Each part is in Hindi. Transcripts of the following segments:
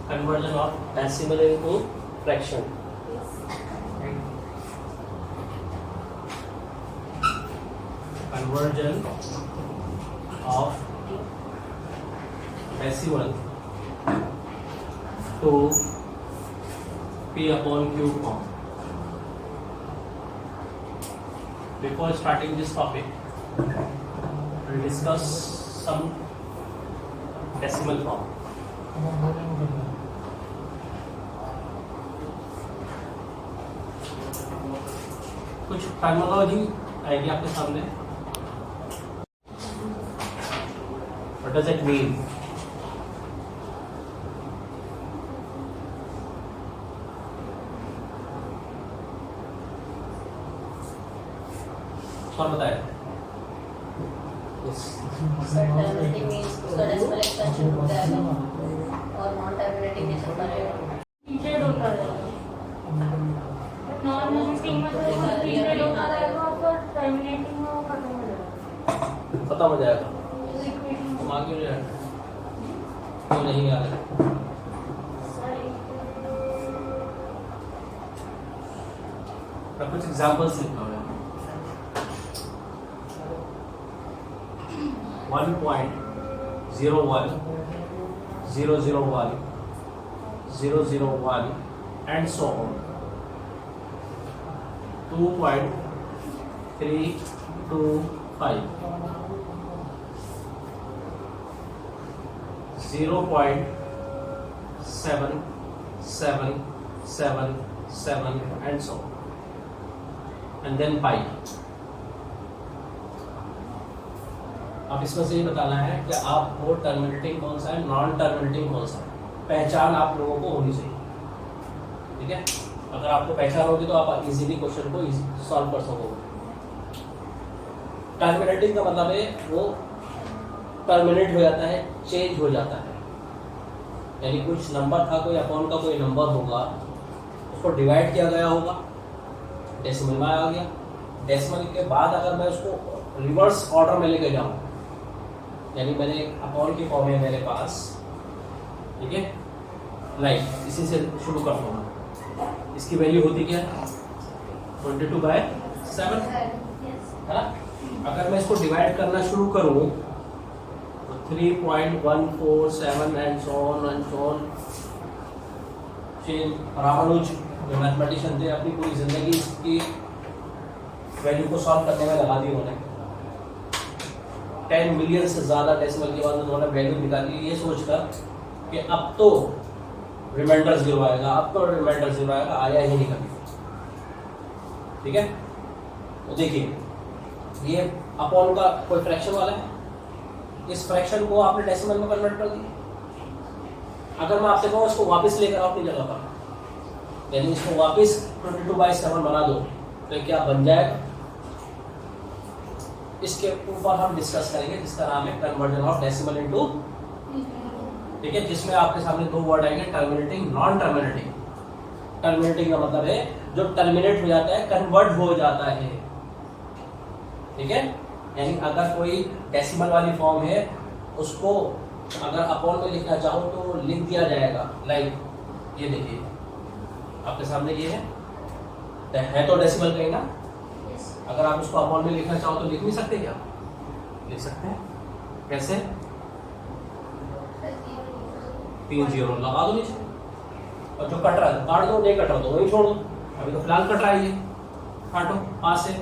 conversion of decimal into fraction. Conversion of decimal to P upon Q form. Before starting this topic, we'll discuss some decimal form. कुछ टर्मिनोलॉजी आएगी आपके सामने. What does it mean? कौन बताए? टर्मिनेटिंग मींस उसका डेसिमल एक्सटेंशन होता है और नॉन टर्मिनेटिंग मींस होता है पीरियड होता है. नॉन टर्मिनेटिंग मतलब पीरियड होता रहेगा और टर्मिनेटिंग में वो खत्म हो जाएगा. खत्म हो जाएगा. तुम आगे ले क्यों नहीं आ रहे? मैं कुछ एग्जांपल्स लिखा हुआ है. 1.01 001 001 and so on. 2.325 0.7777 and so on, and then pi. अब इसमें से ये बताना है कि आपको टर्मिनेटिंग कौन सा है, नॉन टर्मिनेटिंग कौन सा है. पहचान आप लोगों को होनी चाहिए. ठीक है, अगर आपको पहचान होगी तो आप इजीली क्वेश्चन को सॉल्व कर सकोगे. टर्मिनेटिंग का मतलब है वो टर्मिनेट हो जाता है, चेंज हो जाता है. यानी कुछ नंबर था, कोई अपॉन का कोई नंबर होगा, उसको डिवाइड किया गया होगा, डेसिमल में आ गया. डेसिमल के बाद अगर मैं उसको रिवर्स ऑर्डर में लेके जाऊँ, यानी मैंने अपॉन की फॉर्म है मेरे पास. ठीक है, राइट, इसी से शुरू करता हूँ. इसकी वैल्यू होती क्या है? 22/7 है ना. अगर मैं इसको डिवाइड करना शुरू करूँ तो 3.147 एंड सो ऑन. रामानुज जो मैथमेटिशियन थे, अपनी पूरी जिंदगी इसकी वैल्यू को सॉल्व करने में लगा दी उन्होंने. 10 मिलियन से ज़्यादा डेसिमल के बाद उन्होंने वैल्यू निकाली, ये सोचकर कि अब तो रिमाइंडर 0 आएगा, अब तो रिमाइंडर 0 आएगा. आया ही नहीं कभी. ठीक है, तो देखिए ये अपॉन का कोई फ्रैक्शन वाला है. इस फ्रैक्शन को आपने डेसिमल में कन्वर्ट कर दिया. अगर मैं आपसे कहूँ इसको वापस लेकर आओ अपनी जगह पर, यानी इसको वापस 22/7 बना दो, तो क्या बन जाएगा? इसके ऊपर हम डिस्कस करेंगे, जिसका नाम है कन्वर्जन ऑफ डेसिमल इनटू. ठीक है, जिसमें आपके सामने दो वर्ड आएंगे, टर्मिनेटिंग, नॉन टर्मिनेटिंग. टर्मिनेटिंग का मतलब है जो टर्मिनेट हो जाता है, कन्वर्ट हो जाता है. ठीक है, यानी अगर कोई डेसिमल वाली फॉर्म है, उसको अगर अपॉन में लिखना चाहो तो लिख दिया जाएगा. लाइक ये देखिए आपके सामने ये है तो डेसिमल कहीं ना. अगर आप उसको अपॉन में लिखना चाहो तो लिख नहीं सकते क्या? लिख सकते हैं. कैसे? 3 0 लगा दो नीचे, और जो कट रहा है काट दो, नहीं कट रहा तो वही छोड़ दो. अभी तो फिलहाल कट रहा है, ये काटो. 5 से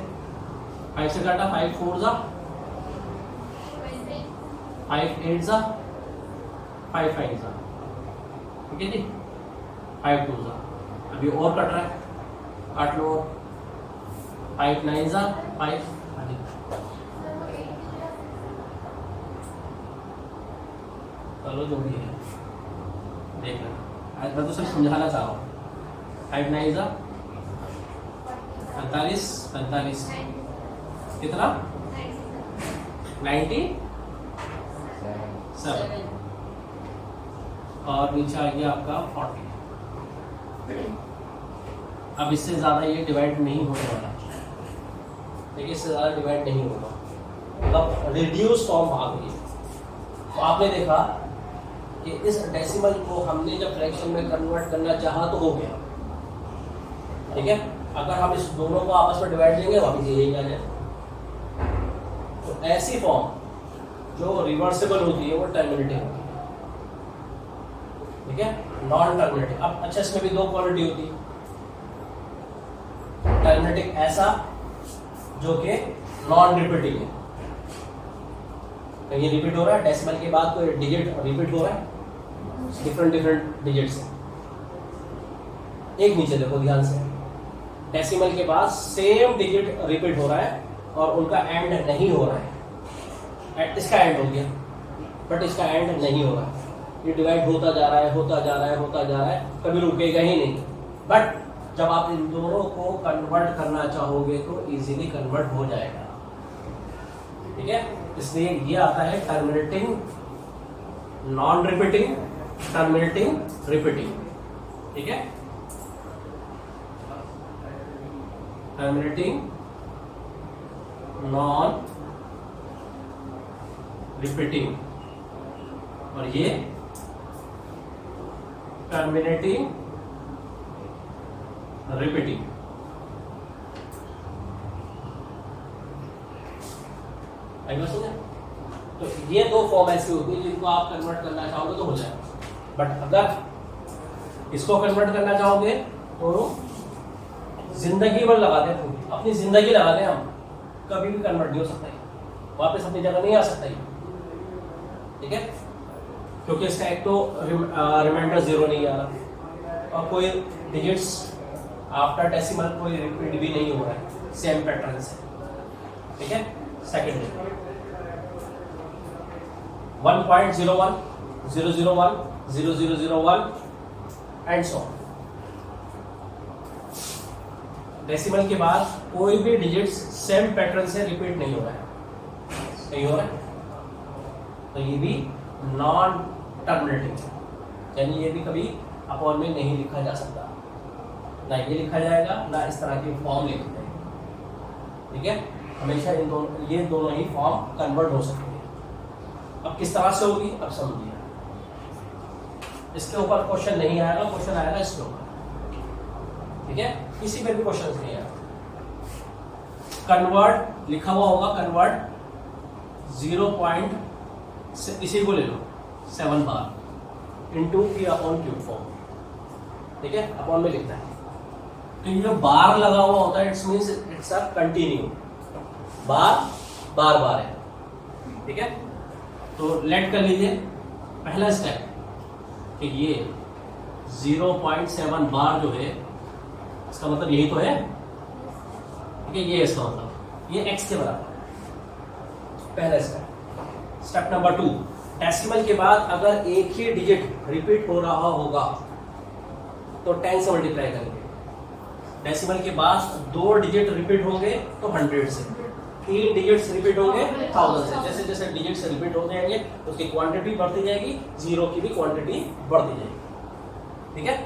5 से काटा, 5 4 जा 5 8 जा 5 5 जा. ठीक है जी, 5 2 जा. अभी और कट रहा है, काट लो. 5 9 जा 5. चलो जो भी है देख लेना. आज मैं तो सिर्फ समझाना चाह रहा हूँ. 5 9 जा 45 45. कितना? 97. और नीचे आ गया आपका 40. अब इससे ज़्यादा ये डिवाइड नहीं होने वाला. देखिए इससे ज़्यादा डिवाइड नहीं होगा, मतलब रिड्यूस फॉर्म आ गई. तो आपने देखा कि इस डेसिमल को हमने जब फ्रैक्शन में कन्वर्ट करना चाहा तो हो गया, ठीक है। अगर हम इस दोनों को आपस में डिवाइड देंगे वापस यही आ जाए। तो ऐसी फॉर्म जो रिवर्सिबल होती है वो टर्मिनेटिंग होती है, ठीक है, नॉन टर्मिनेटिंग। अब अच्छा, इसमें भी दो क्वालिटी होती है। टर्मिनेटिंग ऐसा जो कि नॉन रिपीटिंग है, कहीं रिपीट हो रहा है, डेसिमल के बाद कोई डिजिट रिपीट हो रहा है, डिफरेंट डिजिट्स है। एक नीचे देखो ध्यान से, डेसिमल के बाद सेम डिजिट रिपीट हो रहा है और उनका एंड नहीं हो रहा है। इसका एंड हो गया बट इसका एंड नहीं हो रहा है, ये डिवाइड होता जा रहा है, होता जा रहा है, होता जा रहा है, कभी रुकेगा ही नहीं। बट जब आप इन दोनों को कन्वर्ट करना चाहोगे तो इजीली कन्वर्ट हो जाएगा, ठीक है। इसलिए ये आता है terminating non repeating, terminating repeating, ठीक है। टर्मिनेटिंग नॉन रिपीटिंग और ये टर्मिनेटिंग रिपीटिंग। तो ये दो फॉर्म ऐसी होती है जिनको आप कन्वर्ट करना चाहोगे तो हो जाएगा। बट अगर इसको कन्वर्ट करना चाहोगे तो जिंदगी भर लगाते हैं, पूरी अपनी जिंदगी लगाते हैं हम, कभी भी कन्वर्ट नहीं हो सकता है, वापस अपनी जगह नहीं आ सकता है, ठीक है। क्योंकि इसका एक तो रिमाइंडर जीरो नहीं आ रहा और कोई डिजिट्स आफ्टर डेसिमल कोई रिपीट भी नहीं हो रहा है सेम पैटर्न से, ठीक है। Second 1.01 001 0001 and so on. Decimal के बाद कोई भी डिजिट्स सेम पैटर्न से रिपीट नहीं हो रहा है, नहीं हो रहा है, तो ये भी नॉन टर्मिनेटिंग है, यानी ये भी कभी अपॉन में नहीं लिखा जा सकता, ना ये लिखा जाएगा ना इस तरह की फॉर्म लिखते हैं, ठीक है। हमेशा इन दोनों, ये दोनों ही फॉर्म कन्वर्ट हो सकती है। अब किस तरह से होगी अब समझिए, इसके ऊपर क्वेश्चन नहीं आएगा, क्वेश्चन आएगा इसके ऊपर, ठीक है। किसी पे भी क्वेश्चन नहीं आएगा। कन्वर्ट लिखा हुआ होगा, कन्वर्ट 0. इसी को ले लो 7 बार इंटू की अपॉन क्यूब फॉर्म, ठीक है, अपॉन में लिखता है। तो ये जो बार लगा हुआ होता है it's means it's a continue, बार बार बार है, ठीक है। तो लेट कर लीजिए पहला स्टेप कि ये 0.7 बार जो है इसका मतलब यही तो है, ठीक है, ये इसका मतलब ये x के बराबर है, पहला स्टेप। स्टेप नंबर 2, डेसिमल के बाद अगर एक ही डिजिट रिपीट हो रहा होगा तो 10 से मल्टीप्लाई करेंगे। डेसिमल के बाद 2 डिजिट रिपीट होंगे तो 100 से, 3 डिजिट्स रिपीट होंगे 1000 से। जैसे जैसे डिजिट्स रिपीट होते जाएंगे उसकी क्वांटिटी बढ़ती जाएगी, जीरो की भी क्वांटिटी बढ़ती जाएगी, ठीक है।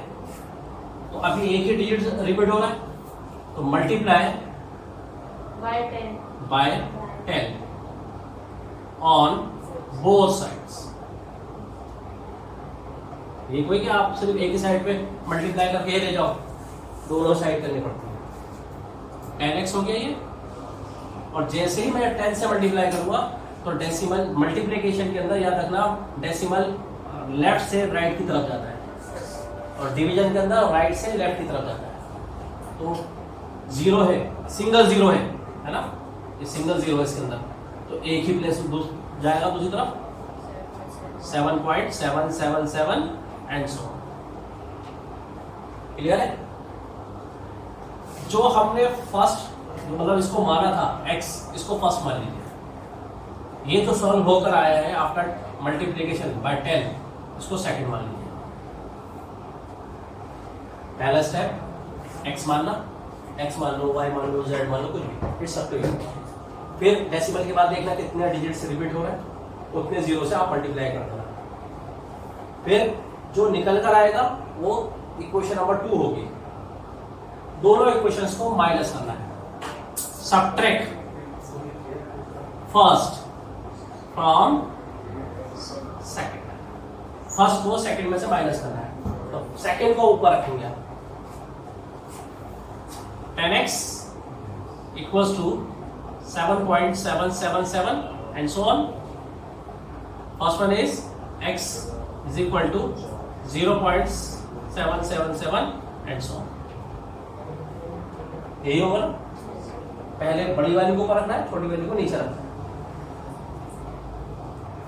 तो अभी एक ही डिजिट रिपीट हो रहा है तो multiply by 10 on both sides. ये कोई कि आप सिर्फ एक ही साइड पे मल्टीप्लाई करके ही ले जाओ, दोनों साइड करनी पड़ती है। 10x हो गया ये, और जैसे ही मैं 10 से मल्टीप्लाई करूंगा तो डेसिमल मल्टीप्लिकेशन के अंदर याद रखना डेसिमल लेफ्ट से राइट की तरफ जाता है और डिवीजन के अंदर राइट से लेफ्ट की तरफ जाता है। तो जीरो है, सिंगल जीरो है ना, ये सिंगल जीरो है इसके अंदर, तो एक ही प्लेस जाएगा दूसरी तरफ 7.777 एंड सो। क्लियर है? जो हमने फर्स्ट मतलब इसको माना था x, इसको फर्स्ट मान लीजिए। ये तो सॉल्व होकर आया है आफ्टर मल्टीप्लिकेशन बाय 10, इसको सेकंड मान लीजिए। पहला स्टेप x मानना, x मान लो, y मान लो, z मान लो, कुछ भी, इट्स अप टू यू। फिर डेसिमल के बाद देखना कितने डिजिट्स रिपीट हो रहे हैं, उतने जीरो से आप मल्टीप्लाई कर देना। फिर जो निकल कर आएगा वो इक्वेशन नंबर 2 होगी। दोनों इक्वेशंस को माइनस करना है। Subtract first from second, first को सेकंड में से माइनस करना है, तो सेकंड को ऊपर रखेंगे आप। 10x equals to 7.777 and so on. First one is x is equal to 0.777 and so on. यही होगा ना, पहले बड़ी वैल्यू को ऊपर रखना है, छोटी वैल्यू को नीचे रखना है।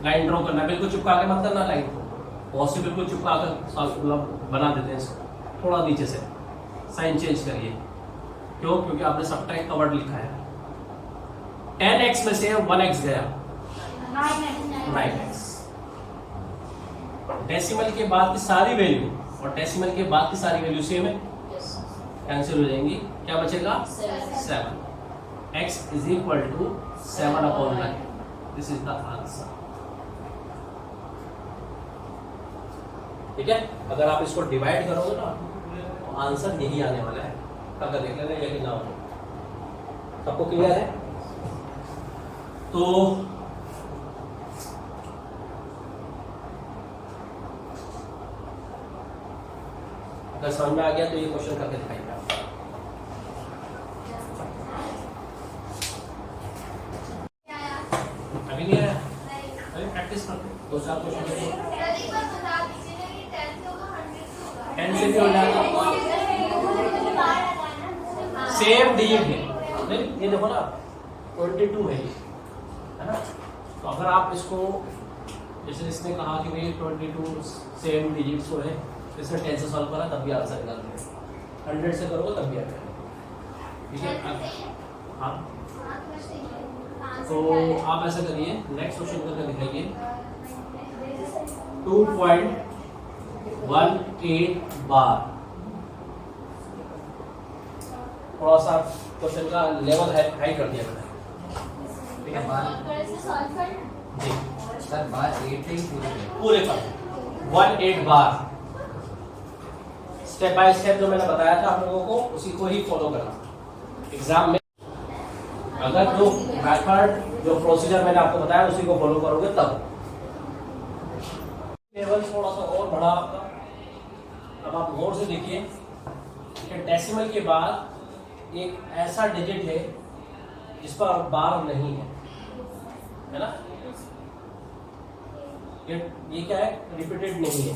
लाइन ड्रॉ करना है, बिल्कुल चिपका के मत करना लाइन को, बहुत सी बिल्कुल चिपका कर बना देते हैं इसको, थोड़ा नीचे से साइन चेंज करिए। क्यों? क्योंकि आपने सबट्रैक्ट का वर्ड लिखा है। 10x में से 1x गया, 9x। डेसिमल के बाद की सारी वैल्यू और डेसिमल के बाद की सारी वैल्यू सेम है, कैंसिल हो जाएंगी। क्या बचेगा? 7। x is equal to 7/9. This is the answer. ठीक है, अगर आप इसको डिवाइड करोगे ना तो आंसर यही आने वाला है। अगर देख लेना यही ना हो, सबको क्लियर है? तो अगर समझ में आ गया तो ये क्वेश्चन करके दिखाइए आप। अभी नहीं आया, अभी प्रैक्टिस करते, 2-4 क्वेश्चन। 10 से भी हो जाएगा, सेम डिजिट है। नहीं, ये देखो ना 22 है ये, है ना? तो अगर आप इसको, जैसे इसने कहा कि भाई 22 सेम डिजिट्स को है, इसमें 10 से सॉल्व करा तब भी आंसर निकाल देंगे, 100 से करोगे तब भी आ जाएगा। ठीक है, हाँ। तो आप ऐसा करिए, नेक्स्ट क्वेश्चन करके दिखाइए। 2.18 बार। थोड़ा सा क्वेश्चन का लेवल हाई कर दिया मैंने, ठीक है? जी सर बार 8 ही पूरे पर 18 बार, स्टेप बाय स्टेप जो मैंने बताया था आप लोगों को, उसी को ही फॉलो करना एग्जाम में। अगर जो मेथड, जो प्रोसीजर मैंने आपको बताया उसी को फॉलो करोगे तब लेवल थोड़ा सा और बढ़ा आपका। अब आप गौर से देखिए कि डेसिमल के बाद एक ऐसा डिजिट है जिस पर बार नहीं है ना? ये क्या है? रिपीटेड नहीं है,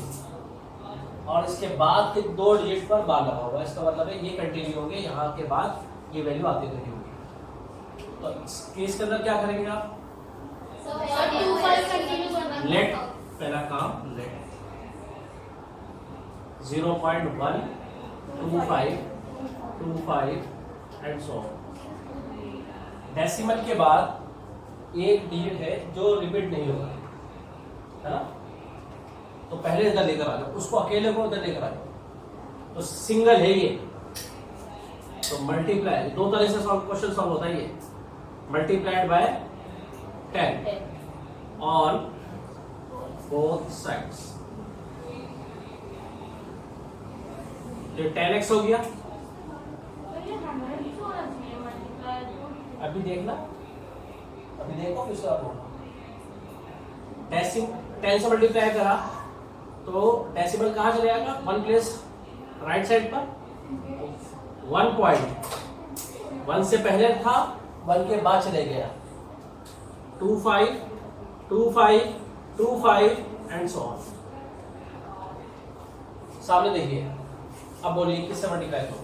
और इसके बाद के 2 डिजिट पर बार लगा हुआ है। इसका मतलब है ये कंटिन्यू होंगे, यहाँ के बाद ये वैल्यू आती रहेगी। तो इस केस के अंदर क्या करेंगे आप? लेट, पहला काम लेट 0.125 एंड सो। डेसिमल के बाद एक डिजिट है जो रिपीट नहीं होगा, है ना? तो पहले इधर लेकर आ जाओ, उसको अकेले को इधर लेकर आ जाओ। तो सिंगल है ये, तो मल्टीप्लाई, 2 तरह से क्वेश्चन सॉल्व होता है ये। Multiplied by 10 on both sides. ये 10x हो गया। अभी देखना, अभी देखो किसका आपको 10 से मल्टीप्लाई करा तो डेसिमल कहाँ चले जाएगा? 1 प्लेस राइट साइड पर 1.1 से पहले था, 1 के बाद चले गया 25 एंड सो ऑन। सामने देखिए, अब बोलिए किससे मल्टीप्लाई करो?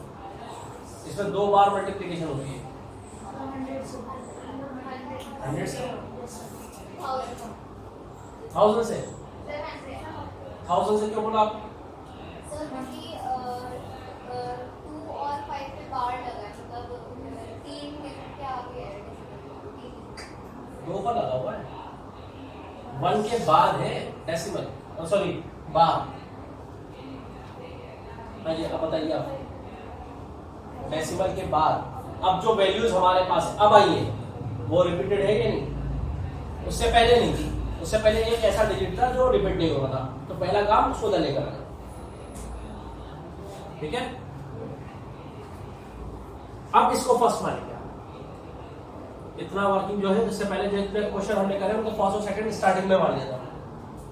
इसमें 2 बार मल्टीप्लिकेशन होती है। 100 से, 1000 से, 1000 से क्यों बोला आप? 2 और 5 पे बार लगा है, मतलब 3 क्या आ गया है? 2 पर लगा हुआ है, 1 के बाद है डेसिमल, सॉरी बार। हाँ जी, अब बताइए आप, डेसिमल के बाद अब जो वैल्यूज हमारे पास अब आई है वो रिपीटेड है कि नहीं? उससे पहले नहीं थी, उससे पहले एक ऐसा डिजिट था जो रिपीट नहीं हो रहा था, तो पहला काम उसको उधर लेकर आना। ठीक है, अब इसको फर्स्ट मानेंगे। इतना वर्किंग जो है, जिससे पहले जितने क्वेश्चन हमने करे उनको फर्स्ट और सेकंड स्टार्टिंग में मान लिया था।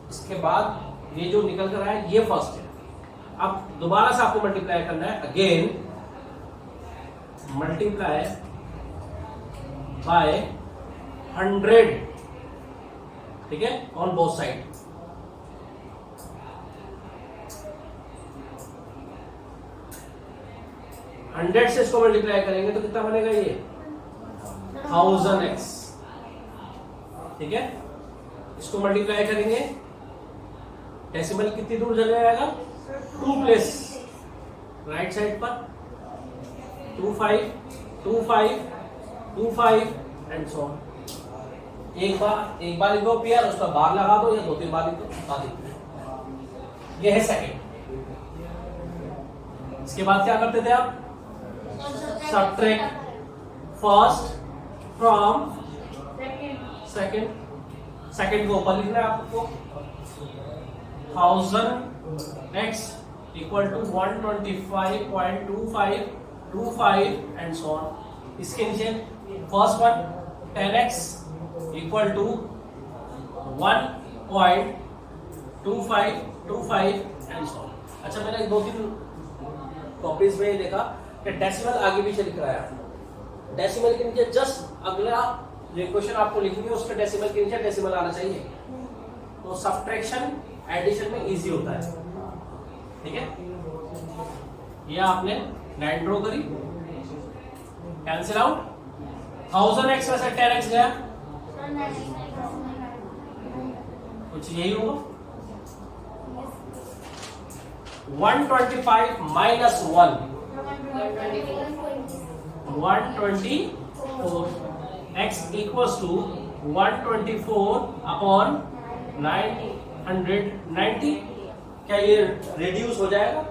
इसके बाद ये जो निकल कर आया ये फर्स्ट है। अब दोबारा से आपको मल्टीप्लाई करना है, अगेन मल्टीप्लाई बाय 100, ठीक है, ऑन बोथ साइड। हंड्रेड से इसको मल्टीप्लाई करेंगे तो कितना बनेगा ये 1000x, ठीक है। इसको मल्टीप्लाई करेंगे, डेसिमल कितनी दूर चले जाएगा 2 प्लेस, राइट साइड पर 25 25 25 एंड सो ऑन। एक बार लिखो पेयर, उसका बार लगा दो या 2-3 बार लिखो, बता दो। ये है सेकंड। इसके बाद क्या करते थे आप, subtract first from second, second को ऊपर लिखना है आपको, 1000x equal to 125.2525 and so on. इसके नीचे first one 10x equal to 1.2525 and so on. अच्छा, मैंने 2-3 कॉपीज में देखा कि डेसिमल आगे पीछे लिख रहा है, डेसिमल के नीचे जस्ट अगला जो क्वेश्चन आपको लिखेंगे उसके डेसिमल के नीचे डेसिमल आना चाहिए, तो सब्ट्रैक्शन एडिशन में इजी होता है, ठीक है। ये आपने लाइन ड्रॉ करी, कैंसिल आउट, 1000x में से 10x गया, कुछ यही होगा, 125 minus 1 124, x equals to 124 upon 990। क्या ये रिड्यूस हो जाएगा?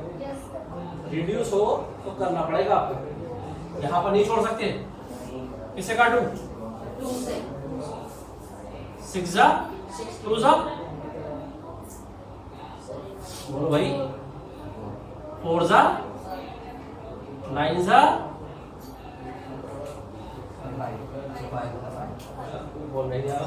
रिड्यूस हो तो करना पड़ेगा आपको, यहां पर नहीं छोड़ सकते। किसे काटू? 2 से 6 जा 2 जा, बोलो भाई, 4 जा 9 जा, बोल नहीं जा।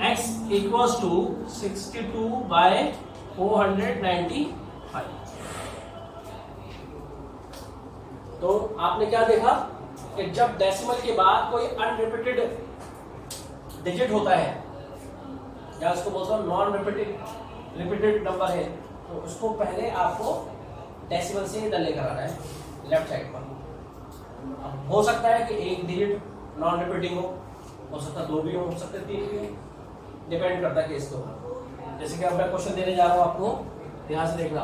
x equals to 62/495। तो आपने क्या देखा कि जब डेसिमल के बाद कोई अनरिपीटेड डिजिट होता है, या उसको बोलते हैं नॉन रिपीटेड नंबर है, तो उसको पहले आपको डेसिमल से डले कराना है लेफ्ट साइड पर। हो सकता है कि एक डिजिट नॉन रिपीटिंग हो सकता है 2 भी हो सकता है 3 भी हो, डिपेंड करता है केस के ऊपर। जैसे कि अब मैं क्वेश्चन देने जा रहा हूं आपको, ध्यान से देखना,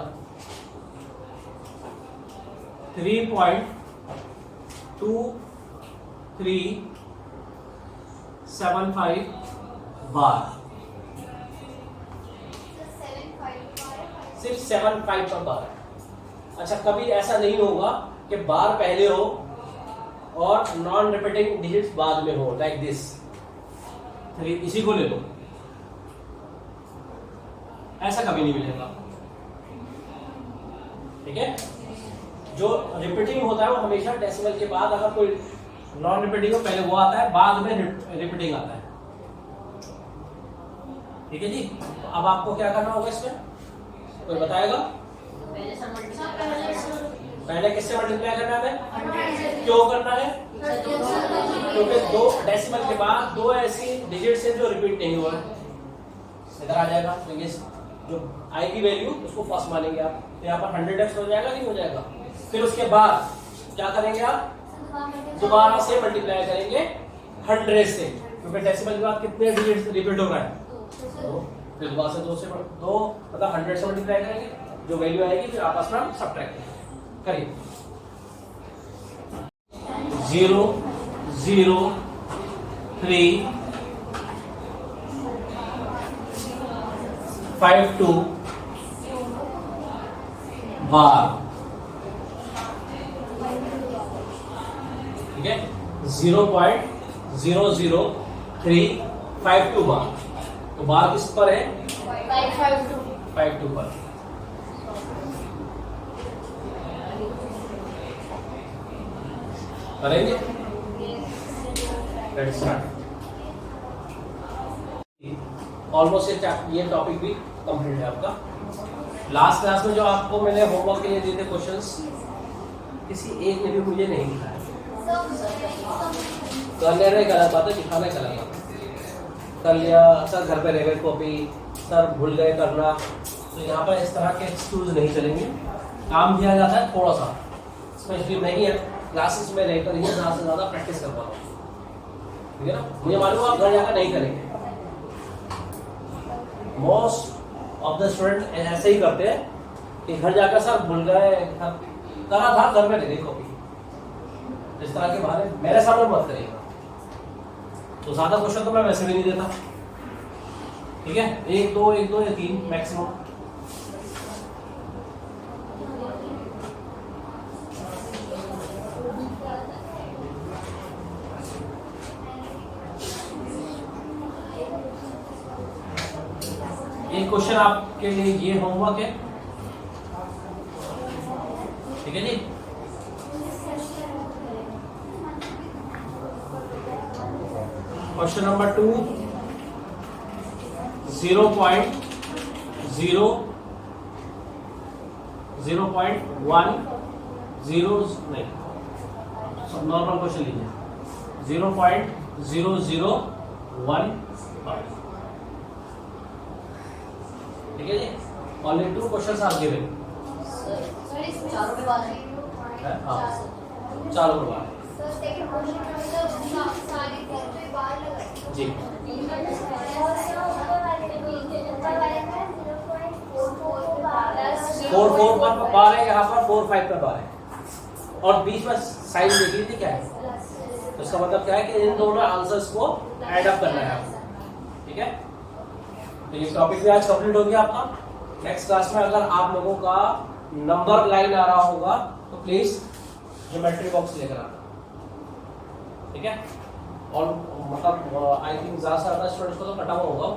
3.2375 बार, सिर्फ 75 पर बार है। अच्छा, कभी ऐसा नहीं होगा कि बार पहले हो और नॉन रिपीटिंग डिजिट्स बाद में हो, लाइक दिस 3, इसी को ले लो, ऐसा कभी नहीं मिलेगा, ठीक है। जो रिपीटिंग होता है वो हमेशा डेसिमल के बाद, अगर कोई नॉन रिपीटिंग हो पहले वो आता है, बाद में रिपीटिंग आता है, ठीक है जी। तो अब आपको क्या करना होगा इसमें, कोई बताएगा? पहले किससे मल्टीप्लाई करना है, क्यों करना है? क्योंकि 2 डेसिमल के बाद 2 ऐसी डिजिट्स हैं जो रिपीट नहीं हुआ है, इधर आ जाएगा, तो ये जो आएगी वैल्यू उसको फर्स्ट मानेंगे आप, तो यहाँ पर 100x हो जाएगा, नहीं हो जाएगा। फिर उसके बाद क्या करेंगे आप, दोबारा से मल्टीप्लाई करेंगे 100 से, क्योंकि डेसिमल के बाद कितने डिजिट्स रिपीट हो रहा है, तो फिर दोबारा से 2 मतलब 100 से मल्टीप्लाई करेंगे, जो वैल्यू आएगी फिर आपस में सब्ट्रैक्ट करिए। 0 0 3 52 बार, ठीक है, 0.00352 बार। तो बार किस पर है? 552 पर। करेंगे, लेट्स स्टार्ट। ऑलमोस्ट ये टॉपिक भी कंप्लीट है आपका। लास्ट क्लास में जो आपको मैंने होमवर्क के लिए दिए थे क्वेश्चंस, किसी एक ने भी मुझे नहीं दिखाया। कर ले रहे गलत बात है, दिखाना गलत बात है। कर लिया सर, घर पे रह गए कॉपी, सर भूल गए करना, तो यहाँ पर इस तरह के एक्सक्यूज नहीं चलेंगे। काम दिया जाता है थोड़ा सा, स्पेशली मैं ही क्लासेस में रहकर ही ज़्यादा से ज़्यादा प्रैक्टिस कर पाता हूँ, ठीक है ना। मुझे मालूम है आप घर जाकर नहीं करेंगे, मोस्ट ऑफ द स्टूडेंट ऐसे ही करते हैं कि घर जाकर सर भूल गए, करा था घर में रह गई कॉपी। इस तरह के बारे मेरे सामने मत करिएगा। तो ज्यादा क्वेश्चन तो मैं वैसे भी नहीं देता, ठीक है। एक दो या तीन मैक्सिमम। एक क्वेश्चन आपके लिए ये होमवर्क है, ठीक है जी। क्वेश्चन नंबर 2, 0.1 नहीं, नॉर्मल क्वेश्चन लीजिए। 0.0015, ठीक है जी। Only 2 questions are given. चारों पे बात है। हाँ, चारों पे बात जी। 4 पर बार है, यहाँ पर 4 5 पर बार है, और बीच में साइन देख लीजिए क्या है। तो इसका मतलब क्या है कि इन दोनों आंसर्स को ऐड अप करना है आपको, ठीक है। तो ये टॉपिक भी आज कंप्लीट हो गया आपका। नेक्स्ट क्लास में अगर आप लोगों का नंबर लाइन आ रहा होगा तो प्लीज ज्योमेट्री बॉक्स लेकर आना, ठीक है। और मतलब आई थिंक ज्यादा से ज्यादा स्टूडेंट्स को तो कटा हुआ होगा।